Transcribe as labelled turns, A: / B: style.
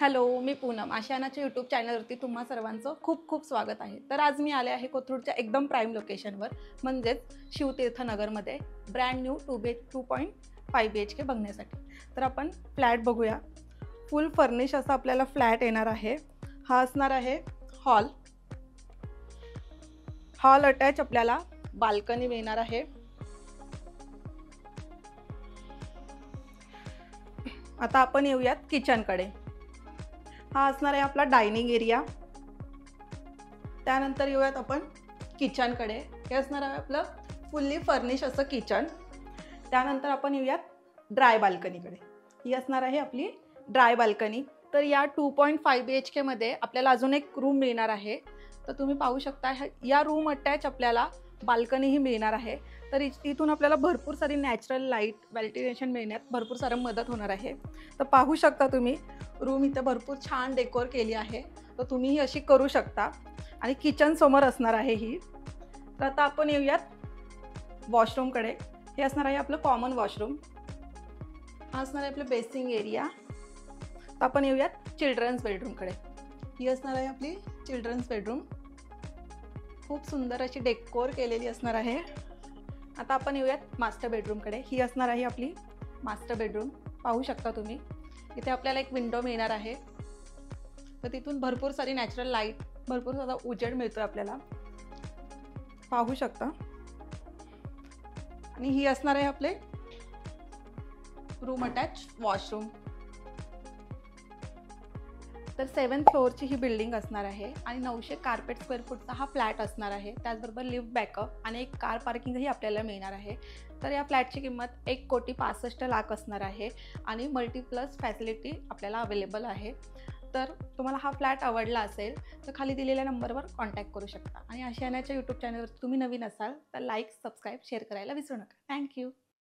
A: Hello, मी Poonam. आशियानाच्या YouTube चॅनलवरती तुम्हा सर्वांचं खूप खूप स्वागत आहे. तर आज मी आले आहे कोथरूडच्या एकदम प्राईम लोकेशनवर, म्हणजेच शिवतीर्थनगरमध्ये ब्रँड न्यू 2.5 BHK बघण्यासाठी. तर आपण फ्लॅट बघूया. फुल फर्निश असा आपल्याला फ्लॅट येणार आहे. हा असणार आहे हॉल. हॉल अटॅच आपल्याला बाल्कनी मिळणार आहे. आता आपण येऊयात किचनकडे. हा असणार आहे आपला डायनिंग एरिया. त्यानंतर येऊयात आपण किचनकडे. हे असणार आहे आपलं फुल्ली फर्निश असं किचन. त्यानंतर आपण येऊयात ड्राय बाल्कनीकडे. ही असणार आहे आपली ड्राय बाल्कनी. तर या 2.5 BHK मध्ये आपल्याला अजून एक रूम मिळणार आहे. तर तुम्ही पाहू शकता या रूम अटॅच आपल्याला बाल्कनीही मिळणार आहे. तर इथून आपल्याला भरपूर सारी नॅचरल लाईट व्हेंटिलेशन मिळण्यात भरपूर सारं मदत होणार आहे. तर पाहू शकता तुम्ही रूम इथे भरपूर छान डेकोर केली आहे. तर तुम्हीही अशी करू शकता. आणि किचन समोर असणार आहे ही. तर आता आपण येऊयात वॉशरूमकडे. हे असणार आहे आपलं कॉमन वॉशरूम. हा असणार आहे आपलं बेसिंग एरिया. तर आपण येऊयात चिल्ड्रन्स बेडरूमकडे. ही असणार आहे आपली चिल्ड्रन्स बेडरूम. खूप सुंदर अशी डेकोर केलेली असणार आहे. आता आपण येऊयात मास्टर बेडरूमकडे. ही असणार आहे आपली मास्टर बेडरूम. पाहू शकता तुम्ही इथे आपल्याला एक विंडो मिळणार आहे. तर तिथून भरपूर सारी नॅचरल लाईट, भरपूर सारा उजेड मिळतोय आपल्याला, पाहू शकता. आणि ही असणार आहे आपले रूम अटॅच वॉशरूम. तर 7th फ्लोअरची ही बिल्डिंग असणार आहे आणि 900 कार्पेट स्क्वेअर फूटचा हा फ्लॅट असणार आहे. त्याचबरोबर लिफ्ट बॅकअप आणि एक कार पार्किंगही आपल्याला मिळणार आहे. तर या फ्लॅटची किंमत 1,65,00,000 असणार आहे आणि मल्टीप्लस फॅसिलिटी आपल्याला अवेलेबल आहे. तर तुम्हाला हा फ्लॅट आवडला असेल तर खाली दिलेल्या नंबरवर कॉन्टॅक्ट करू शकता. आणि आशियानाच्या यूट्यूब चॅनलवर तुम्ही नवीन असाल तर लाईक, सबस्क्राईब, शेअर करायला विसरू नका. थँक्यू.